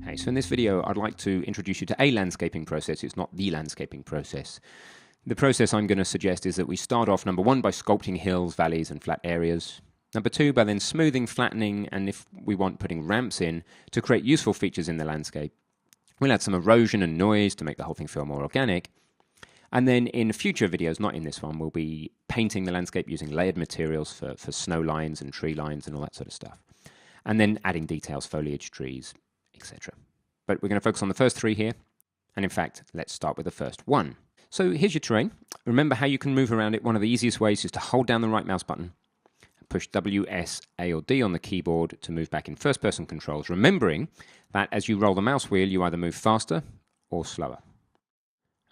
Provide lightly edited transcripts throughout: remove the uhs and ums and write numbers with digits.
Hey, so in this video, I'd like to introduce you to a landscaping process. It's not the landscaping process. The process I'm going to suggest is that we start off, number one, by sculpting hills, valleys, and flat areas. Number two, by then smoothing, flattening, and if we want, putting ramps in to create useful features in the landscape. We'll add some erosion and noise to make the whole thing feel more organic. And then in future videos, not in this one, we'll be painting the landscape using layered materials for snow lines and tree lines and all that sort of stuff. And then adding details, foliage, trees, etc. But we're going to focus on the first three here. And in fact, let's start with the first one. So here's your terrain. Remember how you can move around it. One of the easiest ways is to hold down the right mouse button, push W, S, A or D on the keyboard to move back in first person controls, remembering that as you roll the mouse wheel, you either move faster or slower.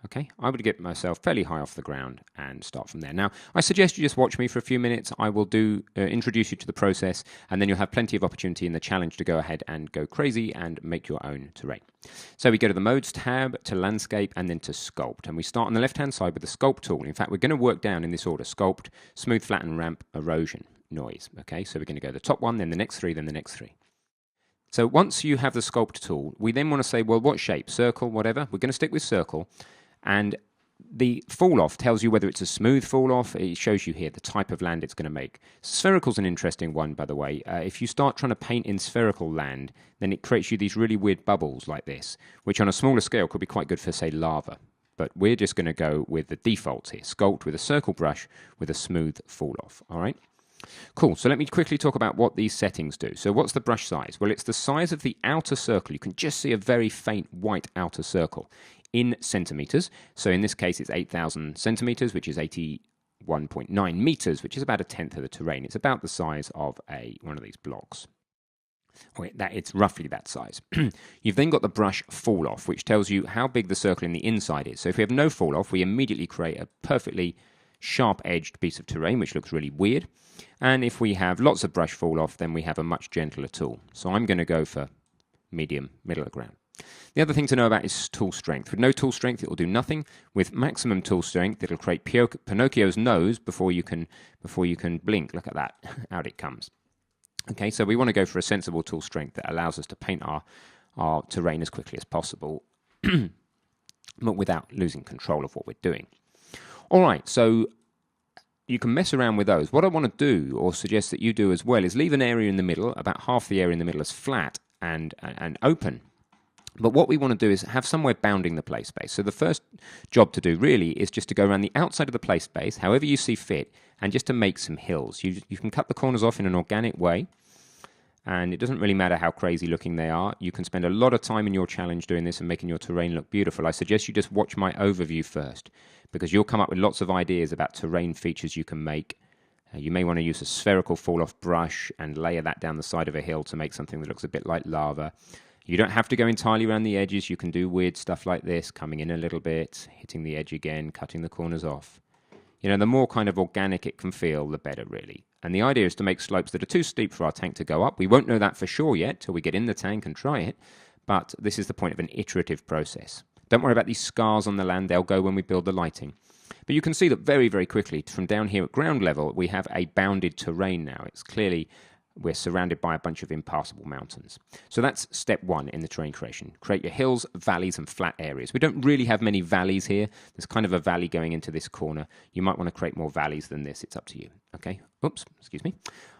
Okay, I would get myself fairly high off the ground and start from there. Now, I suggest you just watch me for a few minutes. I will introduce you to the process, and then you'll have plenty of opportunity in the challenge to go ahead and go crazy and make your own terrain. So we go to the Modes tab, to Landscape, and then to Sculpt. And we start on the left-hand side with the Sculpt tool. In fact, we're going to work down in this order: Sculpt, Smooth, Flatten, Ramp, Erosion, Noise. Okay, so we're going to go the top one, then the next three, then the next three. So once you have the Sculpt tool, we then want to say, well, what shape? Circle, whatever. We're going to stick with circle. And the fall-off tells you whether it's a smooth fall-off. It shows you here the type of land it's going to make. Spherical's an interesting one, by the way. If you start trying to paint in spherical land, then it creates you these really weird bubbles like this, which on a smaller scale could be quite good for, say, lava. But we're just going to go with the defaults here. Sculpt with a circle brush with a smooth fall-off, all right? Cool, so let me quickly talk about what these settings do. So what's the brush size? Well, it's the size of the outer circle. You can just see a very faint white outer circle in centimeters. So in this case, it's 8,000 centimeters, which is 81.9 meters, which is about a tenth of the terrain. It's about the size of one of these blocks. It's roughly that size. You've then got the brush fall off, which tells you how big the circle in the inside is. So if we have no fall off, we immediately create a perfectly sharp-edged piece of terrain, which looks really weird. And if we have lots of brush fall off, then we have a much gentler tool. So I'm going to go for medium, middle of the ground. The other thing to know about is tool strength. With no tool strength, it will do nothing. With maximum tool strength, it'll create Pinocchio's nose before you can blink. Look at that, out it comes. Okay, so we want to go for a sensible tool strength that allows us to paint our terrain as quickly as possible, but without losing control of what we're doing. All right, so you can mess around with those. What I want to do, or suggest that you do as well, is leave an area in the middle, about half the area in the middle as flat and open. But what we want to do is have somewhere bounding the play space. So the first job to do really is just to go around the outside of the play space, however you see fit, and just to make some hills. You can cut the corners off in an organic way, and it doesn't really matter how crazy looking they are. You can spend a lot of time in your challenge doing this and making your terrain look beautiful. I suggest you just watch my overview first, because you'll come up with lots of ideas about terrain features you can make. You may want to use a spherical fall-off brush and layer that down the side of a hill to make something that looks a bit like lava. You don't have to go entirely around the edges. You can do weird stuff like this, coming in a little bit, hitting the edge again, cutting the corners off. You know, the more kind of organic it can feel, the better, really. And the idea is to make slopes that are too steep for our tank to go up. We won't know that for sure yet till we get in the tank and try it, but this is the point of an iterative process. Don't worry about these scars on the land. They'll go when we build the lighting. But you can see that very, very quickly, from down here at ground level, we have a bounded terrain now. It's clearly we're surrounded by a bunch of impassable mountains. So that's step one in the terrain creation. Create your hills, valleys, and flat areas. We don't really have many valleys here. There's kind of a valley going into this corner. You might want to create more valleys than this. It's up to you. Okay? Oops, excuse me.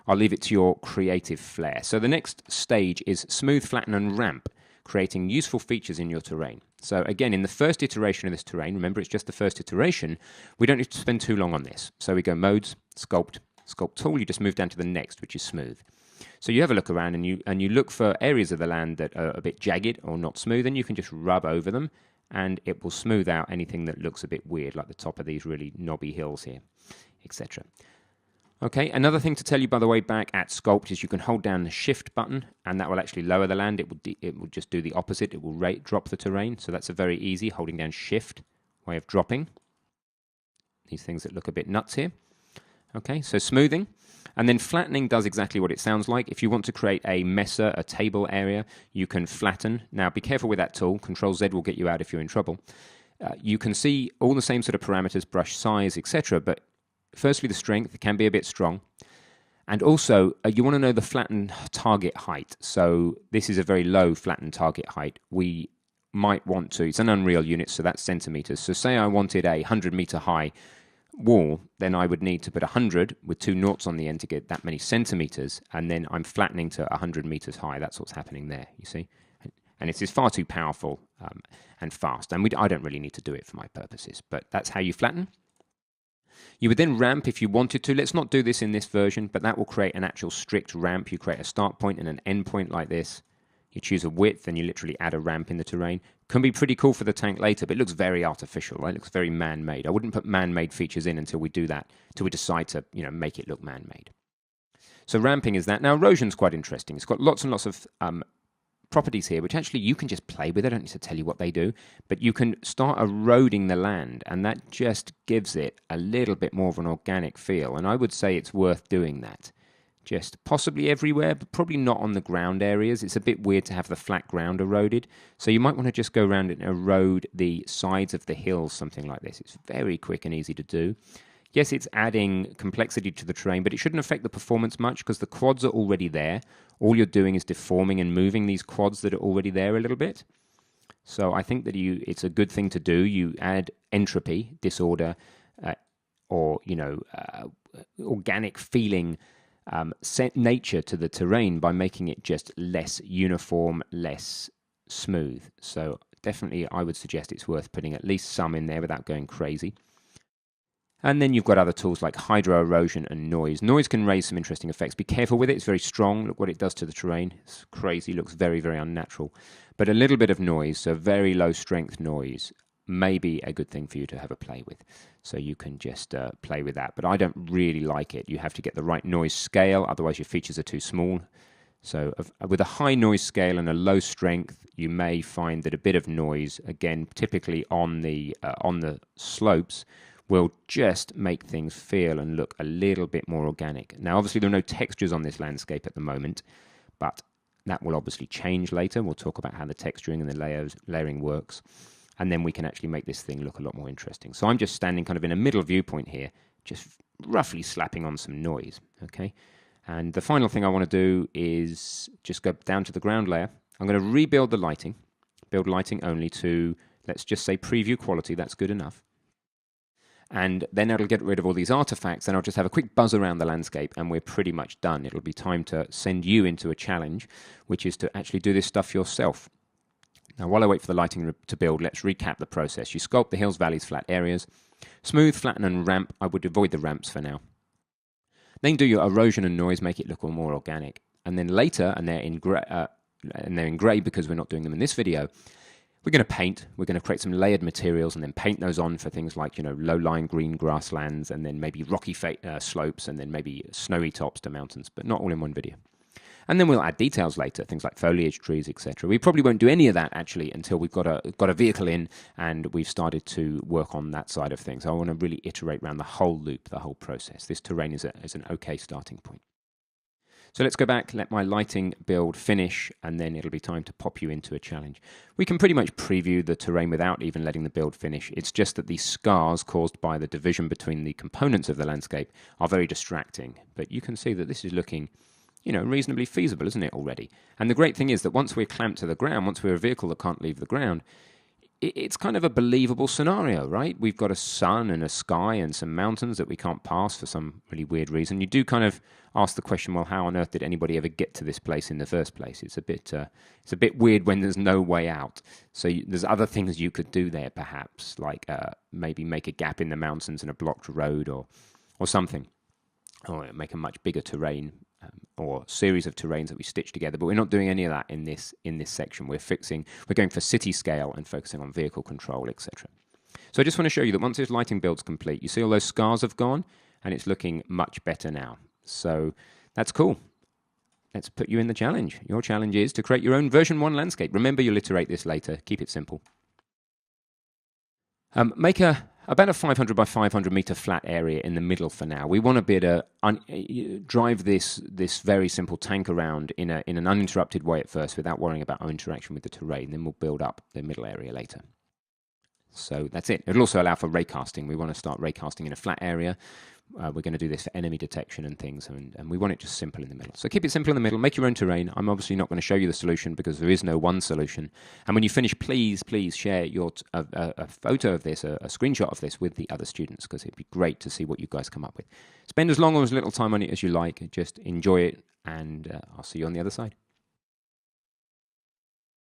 I'll leave it to your creative flair. So the next stage is smooth, flatten, and ramp, creating useful features in your terrain. So again, in the first iteration of this terrain, remember it's just the first iteration, we don't need to spend too long on this. So we go Modes, Sculpt, Sculpt tool, you just move down to the next, which is smooth. So you have a look around and you look for areas of the land that are a bit jagged or not smooth, and you can just rub over them and it will smooth out anything that looks a bit weird, like the top of these really knobby hills here, etc. Okay, another thing to tell you, by the way, back at Sculpt is you can hold down the Shift button and that will actually lower the land. It will just do the opposite. It will drop the terrain. So that's a very easy holding down Shift way of dropping these things that look a bit nuts here. Okay, so smoothing. And then flattening does exactly what it sounds like. If you want to create a messer, a table area, you can flatten. Now, be careful with that tool. Control-Z will get you out if you're in trouble. You can see all the same sort of parameters, brush size, etc. But firstly, the strength can be a bit strong. And also, you want to know the flattened target height. So this is a very low flattened target height. We might want to, it's an Unreal unit, so that's centimeters. So say I wanted a 100-meter high wall, then I would need to put 100 with 2 noughts on the end to get that many centimeters, and then I'm flattening to 100 meters high. That's what's happening there, you see. And it is far too powerful and fast, and I don't really need to do it for my purposes, but that's how you flatten. You would then ramp if you wanted to. Let's not do this in this version, but that will create an actual strict ramp. You create a start point and an end point like this. You choose a width and you literally add a ramp in the terrain. Can be pretty cool for the tank later, but it looks very artificial, right? It looks very man-made. I wouldn't put man-made features in until we do that, until we decide to, make it look man-made. So ramping is that. Now erosion's quite interesting. It's got lots and lots of properties here, which actually you can just play with. I don't need to tell you what they do, but you can start eroding the land, and that just gives it a little bit more of an organic feel. And I would say it's worth doing that. Just possibly everywhere, but probably not on the ground areas. It's a bit weird to have the flat ground eroded. So you might want to just go around and erode the sides of the hills, something like this. It's very quick and easy to do. Yes, it's adding complexity to the terrain, but it shouldn't affect the performance much because the quads are already there. All you're doing is deforming and moving these quads that are already there a little bit. So I think that it's a good thing to do. You add entropy, disorder, organic feeling, nature to the terrain by making it just less uniform, less smooth. So definitely I would suggest it's worth putting at least some in there without going crazy. And then you've got other tools like hydro erosion and noise. Noise can raise some interesting effects. Be careful with it. It's very strong. Look what it does to the terrain. It's crazy. Looks very, very unnatural. But a little bit of noise, so very low strength noise, may be a good thing for you to have a play with. So you can just play with that. But I don't really like it. You have to get the right noise scale. Otherwise your features are too small. So with a high noise scale and a low strength, you may find that a bit of noise, again, typically on the slopes, will just make things feel and look a little bit more organic. Now, obviously, there are no textures on this landscape at the moment, but that will obviously change later. We'll talk about how the texturing and the layering works, and then we can actually make this thing look a lot more interesting. So I'm just standing kind of in a middle viewpoint here, just roughly slapping on some noise, okay? And the final thing I want to do is just go down to the ground layer. I'm going to rebuild the lighting, build lighting only to, let's just say preview quality, that's good enough. And then it'll get rid of all these artifacts, and I'll just have a quick buzz around the landscape, and we're pretty much done. It'll be time to send you into a challenge, which is to actually do this stuff yourself. Now, while I wait for the lighting to build, let's recap the process. You sculpt the hills, valleys, flat areas. Smooth, flatten, and ramp. I would avoid the ramps for now. Then do your erosion and noise, make it look all more organic. And then later, and they're in grey because we're not doing them in this video, we're going to paint. We're going to create some layered materials and then paint those on for things like, low-lying green grasslands, and then maybe rocky slopes, and then maybe snowy tops to mountains, but not all in one video. And then we'll add details later, things like foliage, trees, etc. We probably won't do any of that actually until we've got a vehicle in and we've started to work on that side of things. I want to really iterate around the whole loop, the whole process. This terrain is an okay starting point. So let's go back, let my lighting build finish, and then it'll be time to pop you into a challenge. We can pretty much preview the terrain without even letting the build finish. It's just that these scars caused by the division between the components of the landscape are very distracting. But you can see that this is looking, reasonably feasible, isn't it, already? And the great thing is that once we're clamped to the ground, once we're a vehicle that can't leave the ground, it's kind of a believable scenario, right? We've got a sun and a sky and some mountains that we can't pass for some really weird reason. You do kind of ask the question, well, how on earth did anybody ever get to this place in the first place? It's a bit weird when there's no way out. So there's other things you could do there, perhaps, like maybe make a gap in the mountains and a blocked road or something, or make a much bigger terrain. Or series of terrains that we stitch together, but we're not doing any of that in this section. We're going for city scale and focusing on vehicle control, etc. So I just want to show you that once this lighting build's complete, you see all those scars have gone, and it's looking much better now. So that's cool. Let's put you in the challenge. Your challenge is to create your own version 1 landscape. Remember, you'll iterate this later. Keep it simple. Make about a 500 by 500 meter flat area in the middle for now. We want to be able to drive this very simple tank around in an uninterrupted way at first without worrying about our interaction with the terrain. Then we'll build up the middle area later. So that's it. It'll also allow for raycasting. We want to start raycasting in a flat area. We're going to do this for enemy detection and things, and we want it just simple in the middle. So keep it simple in the middle, make your own terrain. I'm obviously not going to show you the solution because there is no one solution. And when you finish, please share your a photo of this, a screenshot of this with the other students, because it'd be great to see what you guys come up with. Spend as long or as little time on it as you like, just enjoy it, and I'll see you on the other side.